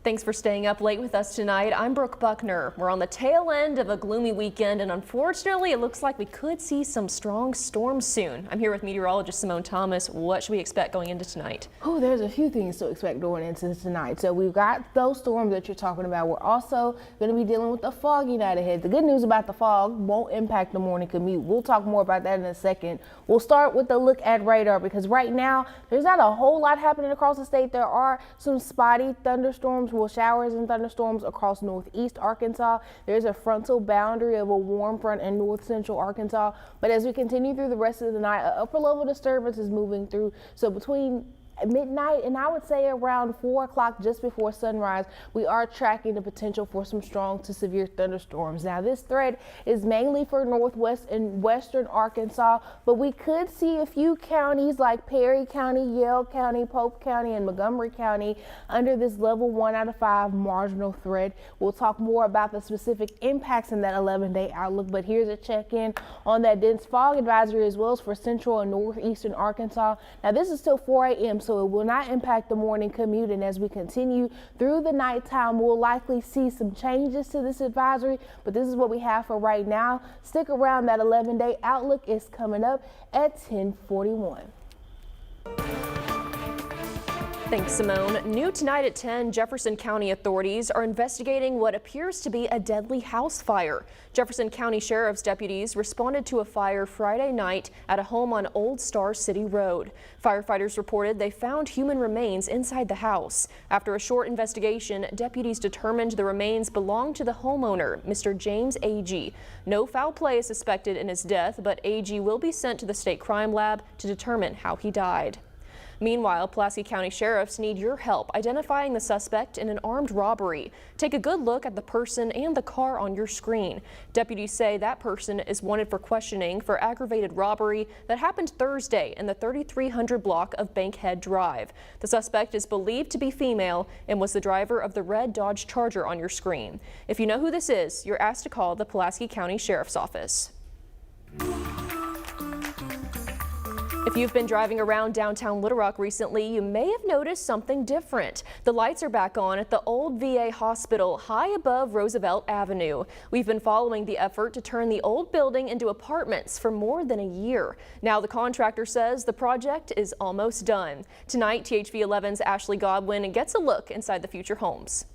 Thanks for staying up late with us tonight. I'm Brooke Buckner. We're on the tail end of a gloomy weekend, and unfortunately, it looks like we could see some strong storms soon. I'm here with meteorologist Simone Thomas. What should we expect going into tonight? Oh, there's a few things to expect going into tonight. So we've got those storms that you're talking about. We're also going to be dealing with a foggy night ahead. The good news about the fog won't impact the morning commute. We'll talk more about that in a second. We'll start with a look at radar because right now there's not a whole lot happening across the state. There are some spotty thunderstorms, showers and thunderstorms across northeast Arkansas. There's a frontal boundary of a warm front in north central Arkansas. But as we continue through the rest of the night, an upper level disturbance is moving through. So between midnight and I would say around 4 o'clock, just before sunrise, we are tracking the potential for some strong to severe thunderstorms. Now this threat is mainly for northwest and western Arkansas, but we could see a few counties like Perry County, Yale County, Pope County, and Montgomery County under this level 1 out of 5 marginal threat. We'll talk more about the specific impacts in that 11-day outlook, but here's a check-in on that dense fog advisory as well as for central and northeastern Arkansas. Now this is till 4 a.m. so it will not impact the morning commute, and as we continue through the nighttime, we'll likely see some changes to this advisory, but this is what we have for right now. Stick around, that 11-day outlook is coming up at 10:41. Thanks, Simone. New tonight at 10, Jefferson County authorities are investigating what appears to be a deadly house fire. Jefferson County Sheriff's deputies responded to a fire Friday night at a home on Old Star City Road. Firefighters reported they found human remains inside the house. After a short investigation, deputies determined the remains belonged to the homeowner, Mr. James A.G. No foul play is suspected in his death, but A.G. will be sent to the state crime lab to determine how he died. Meanwhile, Pulaski County sheriffs need your help identifying the suspect in an armed robbery. Take a good look at the person and the car on your screen. Deputies say that person is wanted for questioning for aggravated robbery that happened Thursday in the 3300 block of Bankhead Drive. The suspect is believed to be female and was the driver of the red Dodge Charger on your screen. If you know who this is, you're asked to call the Pulaski County Sheriff's Office. If you've been driving around downtown Little Rock recently, you may have noticed something different. The lights are back on at the old VA hospital high above Roosevelt Avenue. We've been following the effort to turn the old building into apartments for more than a year. Now the contractor says the project is almost done. Tonight, THV 11's Ashley Godwin gets a look inside the future homes.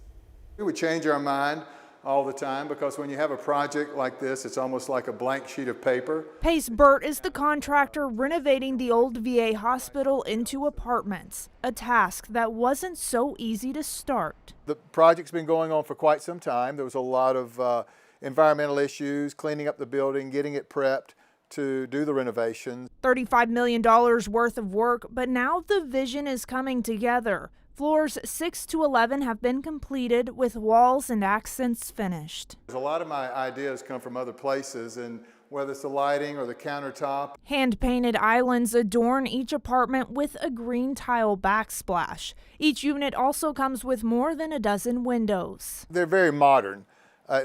We would change our mind all the time because when you have a project like this, it's almost like a blank sheet of paper. Pace Burt is the contractor renovating the old VA hospital into apartments, a task that wasn't so easy to start. The project's been going on for quite some time. There was a lot of environmental issues, cleaning up the building, getting it prepped to do the renovations. $35 million worth of work, but now the vision is coming together. Floors 6 to 11 have been completed with walls and accents finished. A lot of my ideas come from other places, and whether it's the lighting or the countertop. Hand-painted islands adorn each apartment with a green tile backsplash. Each unit also comes with more than a dozen windows. They're very modern.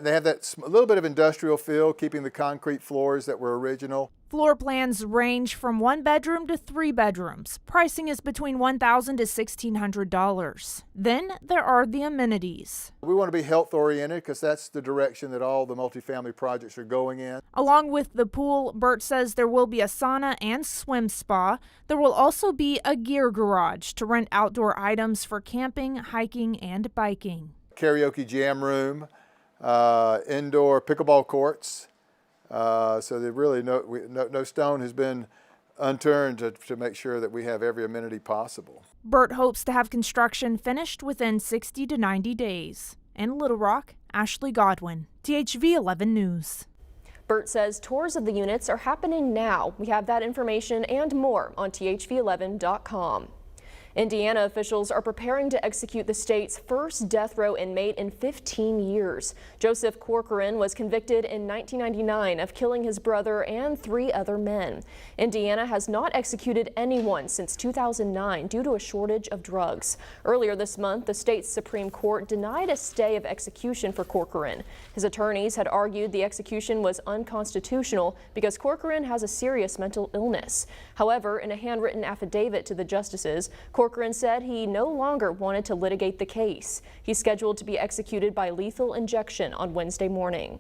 They have that a little bit of industrial feel, keeping the concrete floors that were original. Floor plans range from 1 bedroom to 3 bedrooms. Pricing is between $1,000 to $1,600. Then there are the amenities. We want to be health oriented because that's the direction that all the multifamily projects are going in. Along with the pool, Burt says there will be a sauna and swim spa. There will also be a gear garage to rent outdoor items for camping, hiking, and biking. Karaoke jam room, indoor pickleball courts. So there really no stone has been unturned to make sure that we have every amenity possible. Burt hopes to have construction finished within 60 to 90 days. In Little Rock, Ashley Godwin, THV 11 News. Burt says tours of the units are happening now. We have that information and more on thv11.com. Indiana officials are preparing to execute the state's first death row inmate in 15 years. Joseph Corcoran was convicted in 1999 of killing his brother and 3 other men. Indiana has not executed anyone since 2009 due to a shortage of drugs. Earlier this month, the state's Supreme Court denied a stay of execution for Corcoran. His attorneys had argued the execution was unconstitutional because Corcoran has a serious mental illness. However, in a handwritten affidavit to the justices, Corcoran Corcoran said he no longer wanted to litigate the case. He's scheduled to be executed by lethal injection on Wednesday morning.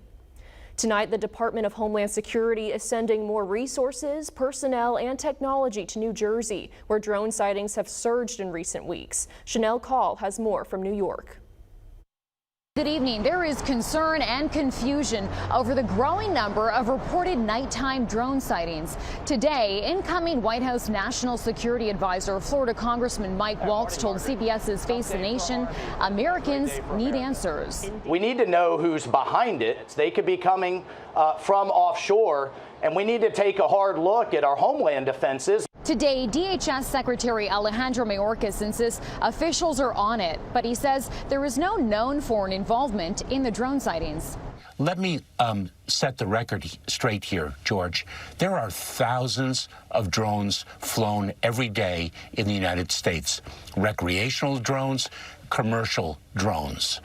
Tonight, the Department of Homeland Security is sending more resources, personnel, and technology to New Jersey, where drone sightings have surged in recent weeks. Chanel Call has more from New York. Good evening. There is concern and confusion over the growing number of reported nighttime drone sightings. Today, incoming White House National Security Advisor, Florida Congressman Mike Waltz told CBS's Face the Nation, Americans need answers. We need to know who's behind it. They could be coming from offshore, and we need to take a hard look at our homeland defenses. Today, DHS Secretary Alejandro Mayorkas insists officials are on it, but he says there is no known foreign involvement in the drone sightings. Let me set the record straight here, George. There are thousands of drones flown every day in the United States. Recreational drones, commercial drones.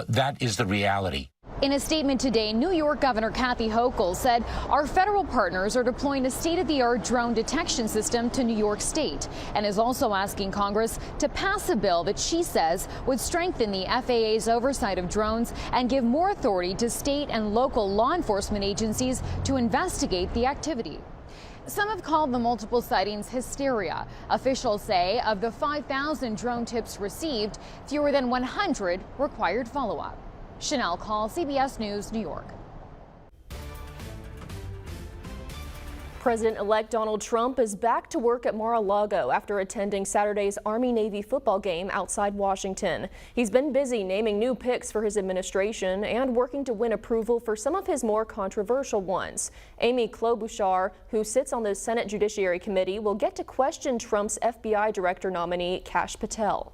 That is the reality. In a statement today, New York Governor Kathy Hochul said our federal partners are deploying a state-of-the-art drone detection system to New York State and is also asking Congress to pass a bill that she says would strengthen the FAA's oversight of drones and give more authority to state and local law enforcement agencies to investigate the activity. Some have called the multiple sightings hysteria. Officials say of the 5,000 drone tips received, fewer than 100 required follow-up. Chanel Call, CBS News, New York. President-elect Donald Trump is back to work at Mar-a-Lago after attending Saturday's Army-Navy football game outside Washington. He's been busy naming new picks for his administration and working to win approval for some of his more controversial ones. Amy Klobuchar, who sits on the Senate Judiciary Committee, will get to question Trump's FBI director nominee, Kash Patel.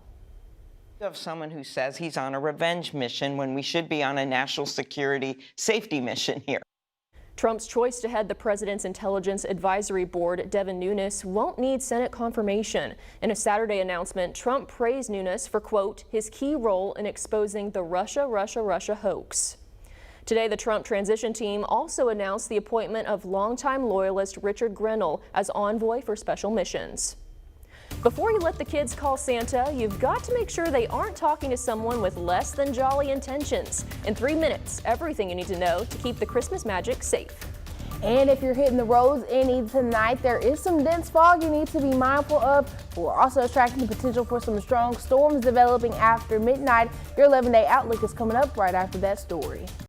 Of someone who says he's on a revenge mission when we should be on a national security safety mission here. Trump's choice to head the president's Intelligence Advisory Board, Devin Nunes, won't need Senate confirmation. In a Saturday announcement, Trump praised Nunes for, quote, his key role in exposing the Russia hoax. Today, the Trump transition team also announced the appointment of longtime loyalist Richard Grenell as envoy for special missions. Before you let the kids call Santa, you've got to make sure they aren't talking to someone with less than jolly intentions. In 3 minutes, everything you need to know to keep the Christmas magic safe. And if you're hitting the roads any tonight, there is some dense fog you need to be mindful of. We're also attracting the potential for some strong storms developing after midnight. Your 11-day outlook is coming up right after that story.